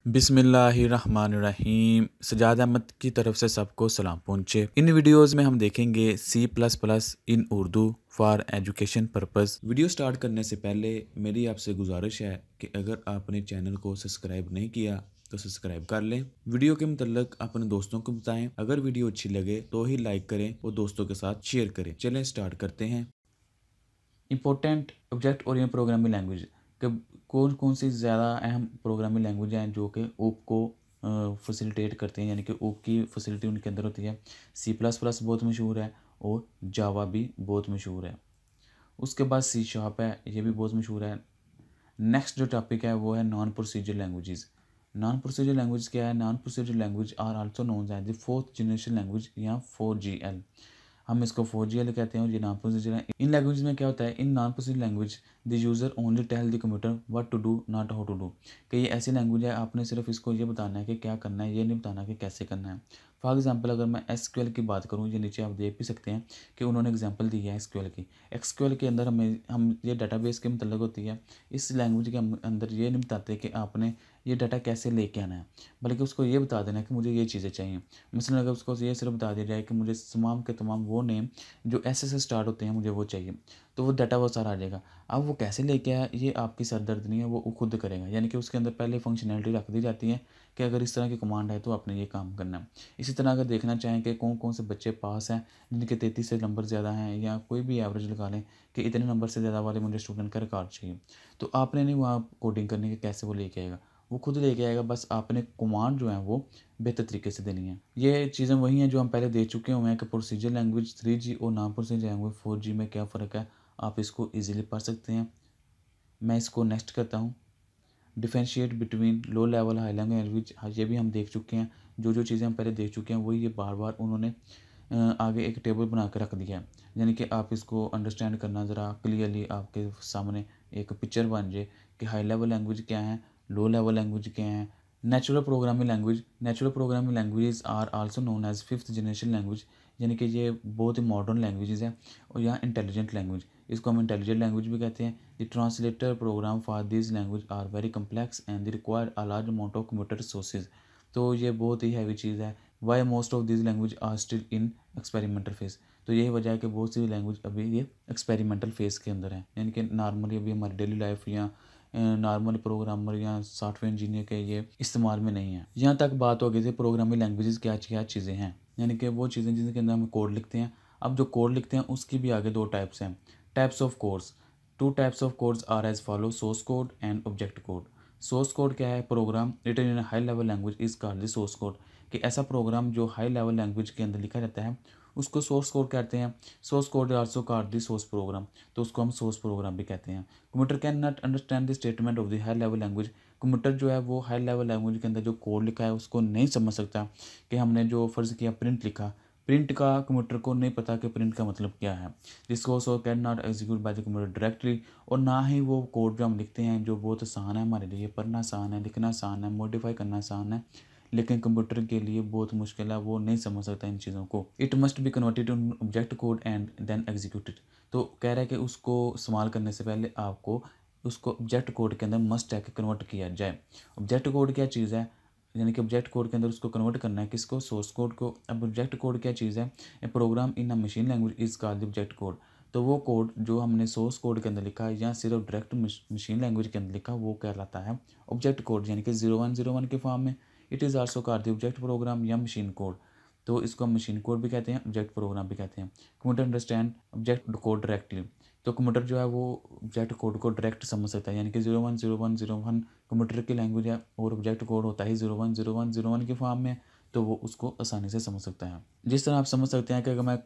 बिस्मिल्लाहिर्रहमानिर्रहीम। सजाद अहमद की तरफ से सबको सलाम पहुँचे। इन वीडियोस में हम देखेंगे C++ in Urdu for education purpose. Video start करने से पहले मेरी आपसे गुजारिश है कि अगर आपने चैनल को सब्सक्राइब नहीं किया तो सब्सक्राइब कर लें। वीडियो के मुतल्लिक अपने दोस्तों को बताएं। अगर वीडियो अच्छी लगे तो ही लाइक करें और दोस्तों के साथ शेयर करें। चलें स्टार्ट करते हैं। Important object oriented programming language कौन कौन सी ज़्यादा अहम प्रोग्रामिंग लैंग्वेज हैं जो कि ऊप को फैसिलिटेट करते हैं, यानी कि ऊप की फैसिलिटी उनके अंदर होती है। C++ बहुत मशहूर है और जावा भी बहुत मशहूर है। उसके बाद C# है, ये भी बहुत मशहूर है। नेक्स्ट जो टॉपिक है वो है non procedure languages. Non procedure language क्या है? Non procedure language are also known as the fourth generation language या 4GL। हम इसको 4GL कहते हैं और ये नॉन प्रोसीजर है। इन लैंग्वेज में क्या होता है? In non procedure language the user only tell the computer what to do not how to do. कि ये ऐसी लैंग्वेज है आपने सिर्फ इसको ये बताना है कि क्या करना है, ये नहीं बताना कि कैसे करना है। फॉर एग्जाम्पल अगर मैं SQL की बात करूँ, ये नीचे आप देख भी सकते हैं कि उन्होंने एग्जाम्पल दी है SQL की। SQL के अंदर हम ये डाटाबेस के मतलब होती है। इस लैंग्वेज के अंदर ये नहीं बताते कि आपने ये डाटा कैसे लेके आना है, बल्कि उसको ये बता देना है कि मुझे ये चीज़ें चाहिए। मसलन अगर उसको ये सिर्फ बता दिया जाए कि मुझे तमाम के तमाम वो नेम जो S से स्टार्ट होते हैं मुझे वो चाहिए, तो वो डाटा वो सारा आ जाएगा। अब वो कैसे लेके आया ये आपकी सरदर्द नहीं है, वो खुद करेगा। यानी कि उसके अंदर पहले फंक्शनैलिटी रख दी जाती है कि अगर इस तरह की कमांड है तो आपने ये काम करना है। इसी तरह अगर देखना चाहें कि कौन कौन से बच्चे पास हैं जिनके 33 से नंबर ज़्यादा हैं, या कोई भी एवरेज लगा लें कि इतने नंबर से ज़्यादा वाले मुझे स्टूडेंट का रिकॉर्ड चाहिए, तो आपने नहीं वहाँ कोडिंग करनी कि कैसे वो लेके आएगा, वो खुद लेके आएगा। बस आपने कमांड जो है वो बेहतर तरीके से देनी है। ये चीज़ें वही हैं जो हम पहले दे चुके हुए हैं कि प्रोसीजर लैंग्वेज 3G और नॉन प्रोसीजर लैंग्वेज 4G में क्या फ़र्क है, आप इसको ईजिली पढ़ सकते हैं। मैं इसको नेक्स्ट करता हूँ। Differentiate between low level high language, ये भी हम देख चुके हैं। जो जो चीज़ें हम पहले देख चुके हैं वही ये बार बार उन्होंने आगे एक टेबल बना कर रख दिया है, यानी कि आप इसको अंडरस्टैंड करना ज़रा क्लियरली आपके सामने एक पिक्चर बन जाए कि हाई लेवल लैंग्वेज क्या है, लो लेवल लैंग्वेज क्या है। Natural programming languages are also known as fifth generation language, यानी कि ये बहुत ही मॉडर्न लैंग्वेजेस हैं। और यहाँ इंटेलिजेंट लैंग्वेज, इसको हम इंटेलिजेंट लैंग्वेज भी कहते हैं। The translator program for this language are very complex and they require a large amount of computer resources. तो ये बहुत ही हैवी चीज़ है। Why most of this language are still in experimental phase. तो यही वजह है कि बहुत सी लैंग्वेज अभी ये एक्सपेरिमेंटल फेज़ के अंदर है, यानी कि नॉर्मली अभी हमारी डेली लाइफ या नॉर्मल प्रोग्रामर या सॉफ्टवेयर इंजीनियर के ये इस्तेमाल में नहीं है। यहाँ तक बात हो गई थी प्रोग्रामिंग लैंग्वेजेस क्या क्या चीज़ें हैं, यानी कि वो चीज़ें जिनके अंदर हम कोड लिखते हैं। अब जो कोड लिखते हैं उसकी भी आगे दो टाइप्स हैं, types of codes. Two types of codes are as follow, source code and object code. Source code क्या है? Program written in high level language is called the source code. कि ऐसा प्रोग्राम जो हाई लेवल लैंग्वेज के अंदर लिखा जाता है उसको सोर्स कोड कहते हैं। Source code also called the source program, तो उसको हम सोर्स प्रोग्राम भी कहते हैं। Computer can not understand the statement of the high level language. Computer जो है वो हाई लेवल लैंग्वेज के अंदर जो कोड लिखा है उसको नहीं समझ सकता। कि हमने जो फ़र्ज़ किया प्रिंट लिखा, प्रिंट का कंप्यूटर को नहीं पता कि प्रिंट का मतलब क्या है। जिसको so can not execute by the computer directly. और ना ही वो कोड जो हम लिखते हैं जो बहुत आसान है हमारे लिए, पढ़ना आसान है, लिखना आसान है, मॉडिफाई करना आसान है, लेकिन कंप्यूटर के लिए बहुत मुश्किल है, वो नहीं समझ सकता इन चीज़ों को। It must be converted in object code and then executed. तो कह रहा है कि उसको इस्तेमाल करने से पहले आपको उसको ऑब्जेक्ट कोड के अंदर मस्ट है कि कन्वर्ट किया जाए। ऑब्जेक्ट कोड क्या चीज़ है? यानी कि ऑब्जेक्ट कोड के अंदर उसको कन्वर्ट करना है, किसको? सोर्स कोड को। अब ऑब्जेक्ट कोड क्या चीज़ है? A program in a machine language is called object code. तो वो कोड जो हमने सोर्स कोड के अंदर लिखा या सिर्फ डायरेक्ट मशीन लैंग्वेज के अंदर लिखा वो कहलाता है ऑब्जेक्ट कोड, यानी कि 0101 के फॉर्म में। It is also called the object program या मशीन कोड। तो इसको हम मशीन कोड भी कहते हैं, ऑब्जेक्ट प्रोग्राम भी कहते हैं। Computer understand object code directly. तो कंप्यूटर जो है वो ऑब्जेक्ट कोड को डायरेक्ट समझ सकता है, यानी कि 010101 कंप्यूटर की लैंग्वेज है और ऑब्जेक्ट कोड होता है 010101 के फॉर्म में, तो वो उसको आसानी से समझ सकता है। जिस तरह आप समझ सकते हैं कि अगर मैं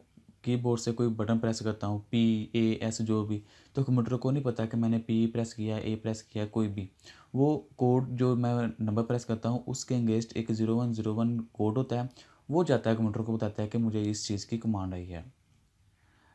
कीबोर्ड से कोई बटन प्रेस करता हूँ PAS जो भी, तो कंप्यूटर को नहीं पता कि मैंने P प्रेस किया, A प्रेस किया, कोई भी। वो कोड जो मैं नंबर प्रेस करता हूँ उसके अगेंस्ट एक 0101 कोड होता है, वो जाता है कंप्यूटर को बताता है कि मुझे इस चीज़ की कमांड आई है।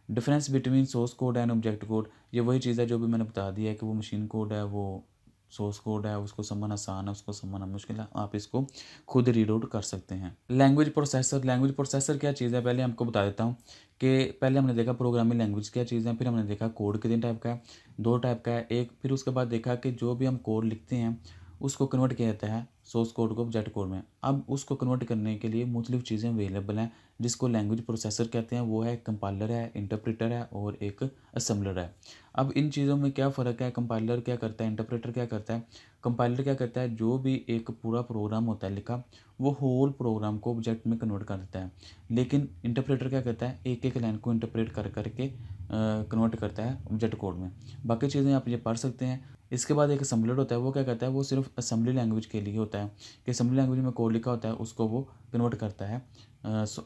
Difference between source code and object code, ये वही चीज़ है जो भी मैंने बता दिया है कि वो मशीन कोड है, वो सोर्स कोड है, उसको समझना आसान है, उसको समझना मुश्किल है, आप इसको खुद रीड आउट कर सकते हैं। लैंग्वेज प्रोसेसर क्या चीज़ है पहले आपको बता देता हूँ। कि पहले हमने देखा प्रोग्रामिंग लैंग्वेज क्या चीज़ है, फिर हमने देखा कोड कितने टाइप का है, दो टाइप का है एक। फिर उसके बाद देखा कि जो भी हम कोड लिखते हैं उसको कन्वर्ट किया जाता है सोर्स कोड को ऑब्जेक्ट कोड में। अब उसको कन्वर्ट करने के लिए मुख्तलिफ चीज़ें अवेलेबल हैं, जिसको लैंग्वेज प्रोसेसर कहते हैं। वो है कंपाइलर है, इंटरप्रेटर है और एक असेंबलर है। अब इन चीज़ों में क्या फ़र्क है, कंपाइलर क्या करता है, इंटरप्रेटर क्या करता है। कंपाइलर क्या करता है, जो भी एक पूरा प्रोग्राम होता है लिखा, वो होल प्रोग्राम को ऑब्जेक्ट में कन्वर्ट कर देता है। लेकिन इंटरप्रेटर क्या करता है, एक एक लाइन को इंटरप्रेट कर करके कन्वर्ट करता है ऑब्जेक्ट कोड में। बाकी चीज़ें आप ये पढ़ सकते हैं। इसके बाद एक असेंबलर होता है, वो क्या करता है, वो सिर्फ असेंबली लैंग्वेज के लिए होता है कि असेंबली लैंग्वेज में कोड लिखा होता है, उसको वो कन्वर्ट करता है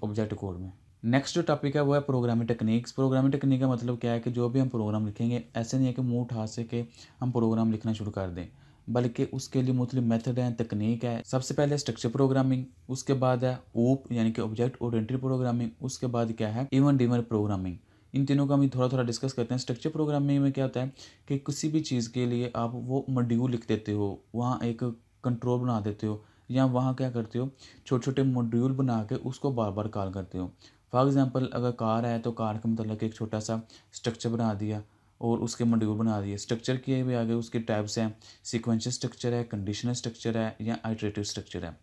ऑब्जेक्ट कोड में। नेक्स्ट जो टॉपिक है वो है प्रोग्रामिंग टेक्निक्स। प्रोग्रामिंग टेक्निक का मतलब क्या है कि जो भी हम प्रोग्राम लिखेंगे, ऐसे नहीं है कि मुंह उठा से के हम प्रोग्राम लिखना शुरू कर दें, बल्कि उसके लिए मुख्तलिफ मेथड हैं, तकनीक है। सबसे पहले स्ट्रक्चर प्रोग्रामिंग, उसके बाद है ओप यानी कि ऑब्जेक्ट ओरिएंटेड प्रोग्रामिंग, उसके बाद क्या है इवेंट ड्रिवन प्रोग्रामिंग। इन तीनों का हम थोड़ा थोड़ा डिस्कस करते हैं। स्ट्रक्चर प्रोग्रामिंग में क्या होता है कि किसी भी चीज़ के लिए आप वो मॉड्यूल लिख देते हो, वहाँ एक कंट्रोल बना देते हो, या वहाँ क्या करते हो, छोटे छोटे मॉड्यूल बना के उसको बार बार कॉल करते हो। फॉर एग्जांपल अगर कार है तो कार का मतलब एक छोटा सा स्ट्रक्चर बना दिया और उसके मॉड्यूल बना दिए। स्ट्रक्चर के भी आगे उसके टाइप्स हैं, सीक्वेंशियल स्ट्रक्चर है, कंडीशनल स्ट्रक्चर है या आइटरेटिव स्ट्रक्चर है।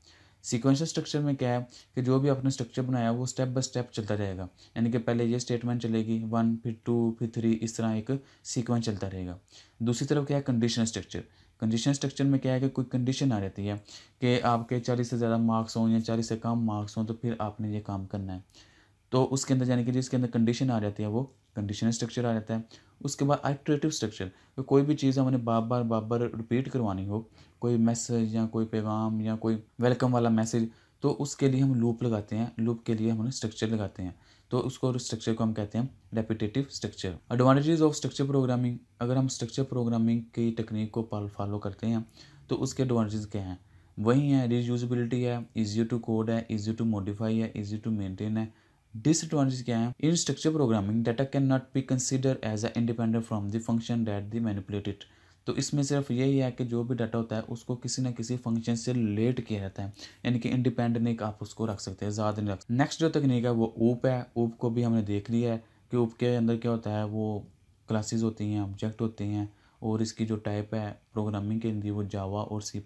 सीक्वेंशियल स्ट्रक्चर में क्या है कि जो भी आपने स्ट्रक्चर बनाया वो स्टेप बाय स्टेप चलता रहेगा, यानी कि पहले ये स्टेटमेंट चलेगी 1 फिर 2 फिर 3, इस तरह एक सीक्वेंस चलता रहेगा। दूसरी तरफ क्या है कंडीशनल स्ट्रक्चर। कंडीशनल स्ट्रक्चर में क्या है कि कोई कंडीशन आ जाती है कि आपके 40 से ज़्यादा मार्क्स हों या 40 से कम मार्क्स हों तो फिर आपने ये काम करना है। तो उसके अंदर यानी कि जिसके अंदर कंडीशन आ जाती है वो कंडीशनल स्ट्रक्चर आ जाता है। उसके बाद आइटरेटिव स्ट्रक्चर, तो कोई भी चीज़ हमने बार बार रिपीट करवानी हो, कोई मैसेज या कोई पैगाम या कोई वेलकम वाला मैसेज, तो उसके लिए हम लूप लगाते हैं, लूप के लिए हम स्ट्रक्चर लगाते हैं। तो उसको स्ट्रक्चर को हम कहते हैं repetitive structure. Advantages of structure programming, अगर हम स्ट्रक्चर प्रोग्रामिंग की टेक्निक को फॉलो करते हैं तो उसके एडवांटेजेस क्या हैं, वही है रीयूजेबिलिटी है, ईजी टू कोड है, ईजी टू मॉडिफाई है, ईजी टू मेंटेन है। डिसएडवांटेज क्या है, in structure programming data can not be consider as a independent from the function that the manipulated. तो इसमें सिर्फ यही है कि जो भी डाटा होता है उसको किसी न किसी फंक्शन से रिलेट किया जाता है, यानी कि इंडिपेंडेंट नहीं आप उसको रख सकते हैं, ज़्यादा नहीं रख सकते। नेक्स्ट जो तकनीक है वो ऊप है। ऊप को भी हमने देख लिया है कि ऊप के अंदर क्या होता है, वो क्लासेस होती हैं, ऑब्जेक्ट होते हैं, और इसकी जो टाइप है प्रोग्रामिंग के लिए वो जावा और C++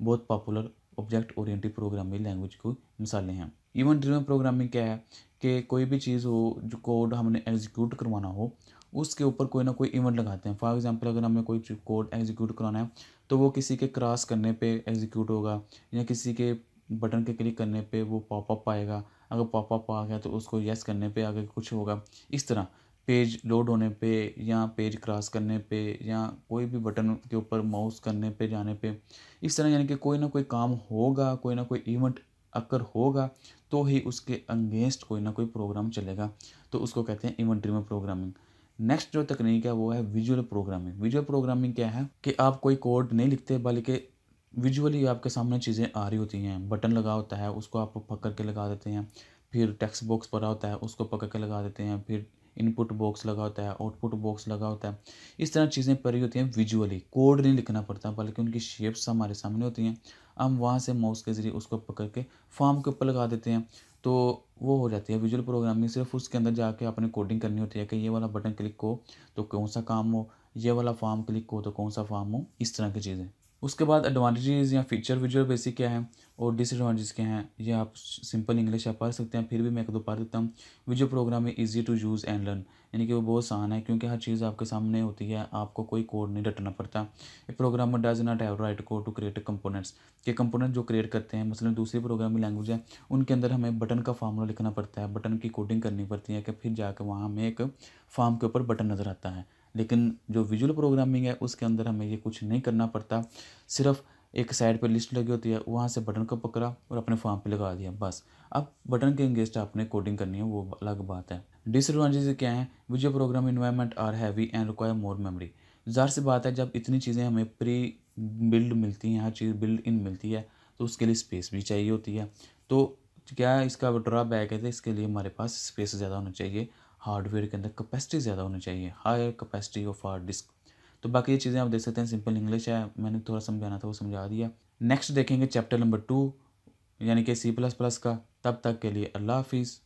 बहुत popular object oriented programming language की मिसालें हैं। इवेंट ड्रिवन प्रोग्रामिंग क्या है कि कोई भी चीज़ हो, जो कोड हमने एग्जीक्यूट करवाना हो, उसके ऊपर कोई ना कोई इवेंट लगाते हैं। फॉर एग्जांपल अगर हमें कोई कोड एग्जीक्यूट कराना है तो वो किसी के क्रॉस करने पे एग्जीक्यूट होगा, या किसी के बटन के क्लिक करने पे वो पॉपअप आएगा। अगर पॉपअप आ गया तो उसको यस करने पे आगे कुछ होगा। इस तरह पेज लोड होने पे या पेज क्रॉस करने पे या कोई भी बटन के ऊपर माउस करने पे जाने पे, इस तरह यानी कि कोई ना कोई काम होगा, कोई ना कोई इवेंट अगर होगा तो ही उसके अगेंस्ट कोई ना कोई प्रोग्राम चलेगा, तो उसको कहते हैं इवेंट ड्रिवन प्रोग्रामिंग। नेक्स्ट जो तकनीक है वो है विजुअल प्रोग्रामिंग। विजुअल प्रोग्रामिंग क्या है कि आप कोई कोड नहीं लिखते, बल्कि विजुअली आपके सामने चीज़ें आ रही होती हैं। बटन लगा होता है उसको आप पकड़ के लगा देते हैं, फिर टेक्स्ट बॉक्स पड़ा होता है उसको पकड़ के लगा देते हैं, फिर इनपुट बॉक्स लगा होता है, आउटपुट बॉक्स लगा होता है। इस तरह चीज़ें पड़ी होती हैं विजुअली, कोड नहीं लिखना पड़ता बल्कि उनकी शेप्स हमारे सामने होती हैं। हम वहाँ से माउस के ज़रिए उसको पकड़ के फॉर्म के ऊपर लगा देते हैं, तो वो हो जाती है विजुअल प्रोग्रामिंग। सिर्फ उसके अंदर जाके आपने कोडिंग करनी होती है कि ये वाला बटन क्लिक हो तो कौन सा काम हो, ये वाला फॉर्म क्लिक हो तो कौन सा फॉर्म हो, इस तरह की चीज़ें। उसके बाद एडवांटेजेस या फीचर विजुअल बेसिक क्या है और डिसएडवांटेज क्या हैं, ये आप सिंपल इंग्लिश आप पढ़ सकते हैं, फिर भी मैं एक दो पढ़ देता हूँ। Visual program easy to use and learn, यानी कि वो बहुत आसान है क्योंकि हर चीज़ आपके सामने होती है, आपको कोई कोड नहीं रटना पड़ता। A programmer does not have write code to create components, के कंपोनेंट जो क्रिएट करते हैं, मसलन दूसरी प्रोग्रामिंग लैंग्वेज है उनके अंदर हमें बटन का फार्मूला लिखना पड़ता है, बटन की कोडिंग करनी पड़ती है कि फिर जाकर वहाँ हमें एक फॉर्म के ऊपर बटन नज़र आता है। लेकिन जो विजुअल प्रोग्रामिंग है उसके अंदर हमें ये कुछ नहीं करना पड़ता, सिर्फ एक साइड पे लिस्ट लगी होती है, वहाँ से बटन को पकड़ा और अपने फॉर्म पे लगा दिया, बस। अब बटन के अगेंस्ट आपने कोडिंग करनी है, वो अलग बात है। डिसएडवांटेजेस क्या है, visual program environment are heavy and require more memory. ज़ाहिर सी बात है जब इतनी चीज़ें हमें प्री बिल्ड मिलती हैं, हर चीज़ बिल्ड इन मिलती है, तो उसके लिए स्पेस भी चाहिए होती है। तो क्या इसका ड्रॉबैक है, तो इसके लिए हमारे पास स्पेस ज़्यादा होना चाहिए, हार्डवेयर के अंदर कैपेसिटी ज़्यादा होनी चाहिए, higher capacity of hard disk. तो बाकी ये चीज़ें आप देख सकते हैं, सिंपल इंग्लिश है, मैंने थोड़ा समझाना था वो समझा दिया। नेक्स्ट देखेंगे चैप्टर नंबर 2 यानी कि C++ का। तब तक के लिए अल्लाह हाफिज़।